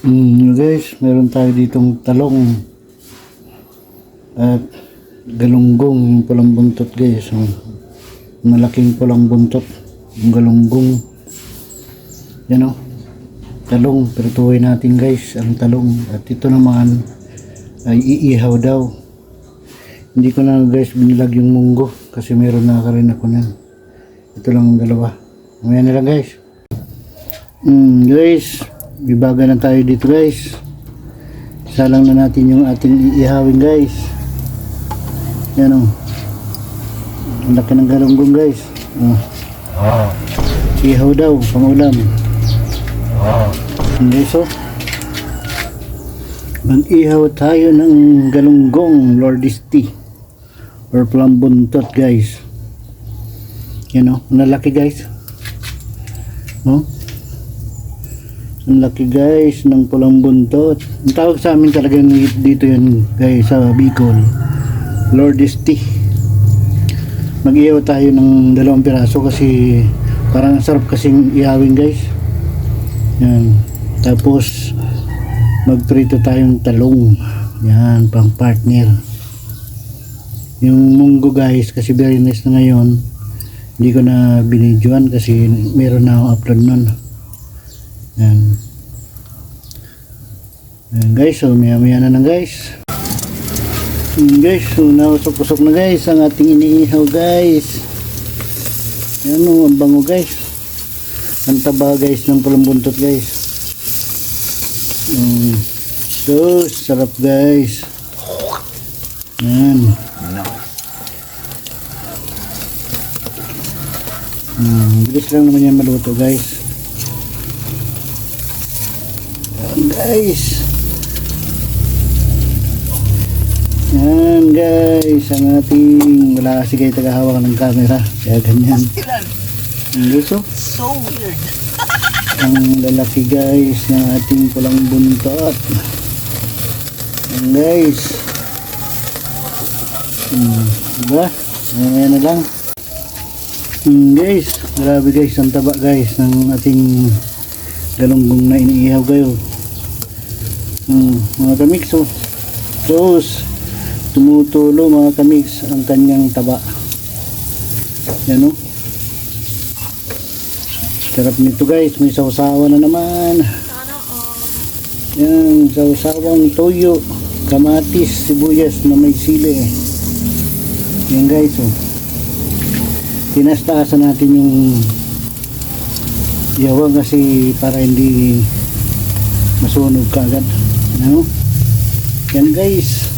Guys, meron tayo ditong talong at galunggong, yung pulang buntot guys. Malaking pulang buntot, yung galunggong. Yan o, talong. Pertuhin natin guys ang talong. At ito naman ay iihaw daw. Hindi ko na guys binilag yung munggo kasi meron na rin ako nan. Ito lang ang dalawa. Mamaya na lang guys. Guys, bibaga na tayo dito guys. Salang na natin yung ating iihawin guys. Yan o, ang laki ng galunggong guys. Ihaw daw, pangulam. Guys o, mag-ihaw tayo ng galunggong Lordisty or plambuntot guys. Yan o, ang lalaki guys. Ang laki guys ng pulang buntot. Ang tawag sa amin talaga dito yan guys sa Bicol, Lordisty. Mag-ihaw tayo ng 2 piraso kasi parang sarap kasing ihawin guys. Yan. Tapos magprito tayong talong. Yan, pang partner. Yung munggo guys kasi very nice na ngayon. Hindi ko na binidyoan kasi meron na akong upload nun. Yan. Yan guys, so maya na lang guys. Guys, so nausok-usok na guys ang ating iniihaw guys. Yan o, ang bango guys. Ang taba guys ng pulang buntot guys. So, sarap guys. Yan. Bilis lang naman yan maluto guys. Guys, yan guys ang ating, wala kasi kayo tagahawak ng camera kaya ganyan. Gusto? So weird. Ang lalaki guys ng ating pulang buntot. Yan guys. Diba? Ayan na lang. Guys, grabe guys ang taba guys ng ating galunggong na iniihaw kayo. Mga kamix tumutulo mga kamix ang kanyang taba. Yan o, sarap nito guys. May sausawa na naman. Yan, sausawang toyo, kamatis, sibuyas na may sili. Yan guys o, tinastaasan natin yung ihawan kasi para hindi masunog kaagad. Ano? Yan guys,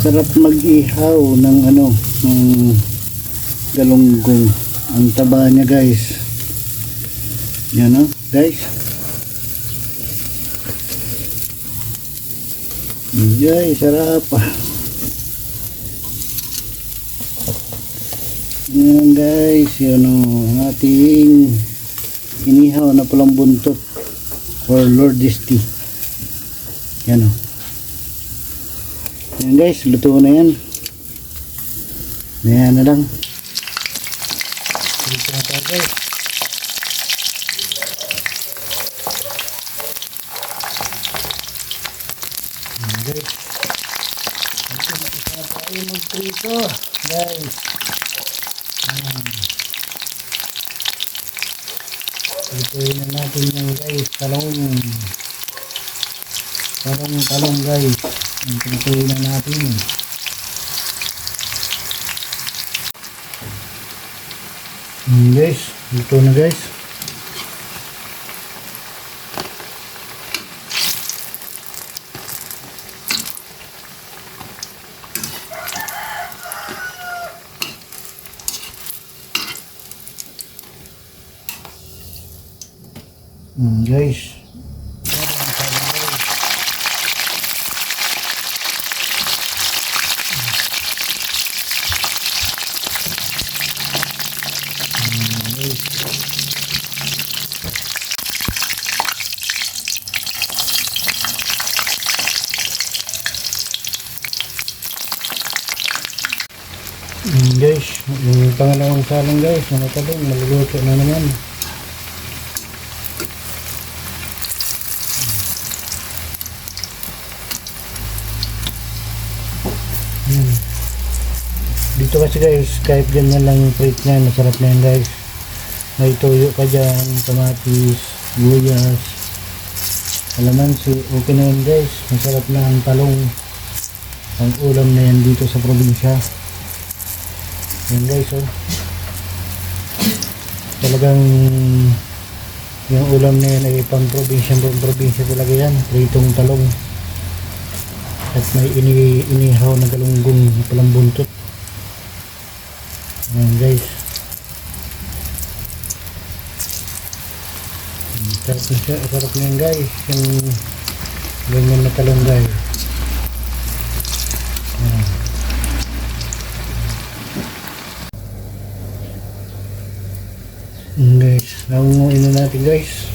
sarap mag-ihaw ng ng galunggong. Ang taba niya guys. Yan o guys. Guys, sarap. Yan guys, yun o, ang ating inihaw na pulang buntot for Lordisty. Yan o. Yan guys, luto na yan. Yan na lang. Dito na tayo guys. Yan guys. Dito na tayo mag-prito guys. Lutuin na natin yan guys. Talong guys. Lutuin na natin. Guys, luto na guys. Guys, guys, yung pangalawang salang guys, mga talong, maluluto na naman. Ito kasi guys, kahit ganyan lang yung prito niya, masarap na yan guys. May tuyo ka dyan, kamatis, guyas, kalamansi, okay na yan guys. Masarap na ang talong. Ang ulam na yan dito sa probinsya. Yan guys, oh. Talagang yung ulam na yan ay pang probinsya talaga yan. Pritong talong. At may inihaw na galunggong palang buntot. Yan guys. Sarap na yan guys. Yung ganyan na talong guys. Yan. Guys, naunguin na natin guys.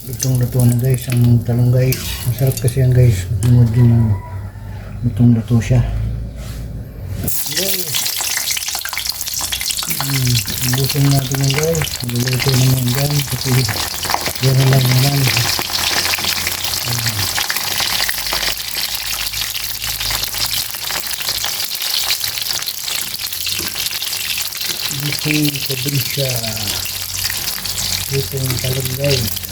Itong luto na guys, ang talong guys. Masarap kasi yan guys. Itong luto siya. Guys. Ubusin natin yan guys. Luluto naman yan kasi yan lang naman. Itong probinsya. Itong talong guys.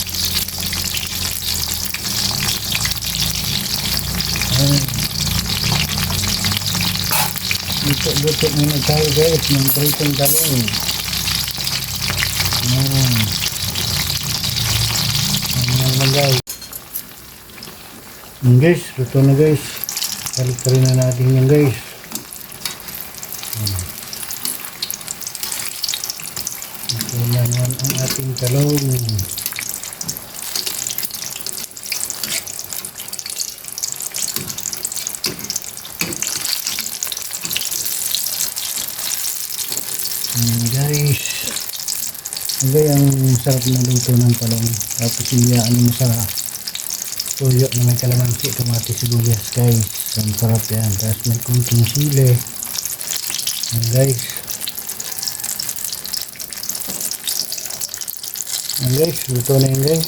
Luto muna tayo guys ng pritong talong. Ayan guys. Guys, luto na guys. Balik rin na natin yan guys. Ito naman ang ating talong. Guys, ang sarap na luto ng talong. Tapos iyaan mo sa tuyo na may kalamansi, kamatis, sibuyas guys. Ang sarap yan. Tapos may kunting sili. Guys, luto na yan guys.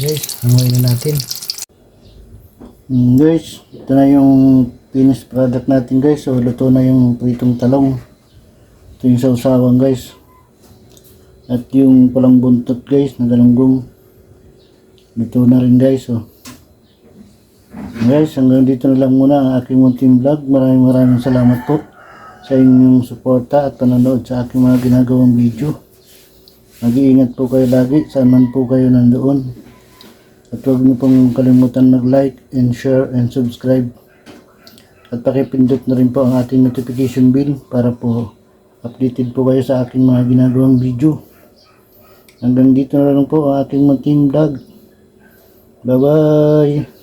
Guys, hanguin na natin. Guys, ito na yung finished product natin guys. So luto na yung pritong talong. Ito yung sausawan guys. At yung palang buntot guys na galunggong. Luto na rin guys. So guys, hanggang dito na lang muna ang aking munting vlog. Maraming salamat po sa inyong suporta at panonood sa aking mga ginagawang video. Mag-iingat po kayo lagi saan man po kayo nandoon. At huwag niyo pong kalimutan mag-like and share and subscribe. At pakipindot na rin po ang ating notification bell para po updated po kayo sa aking mga ginagawang video. Hanggang dito na lang po ang aking munting vlog. Bye bye!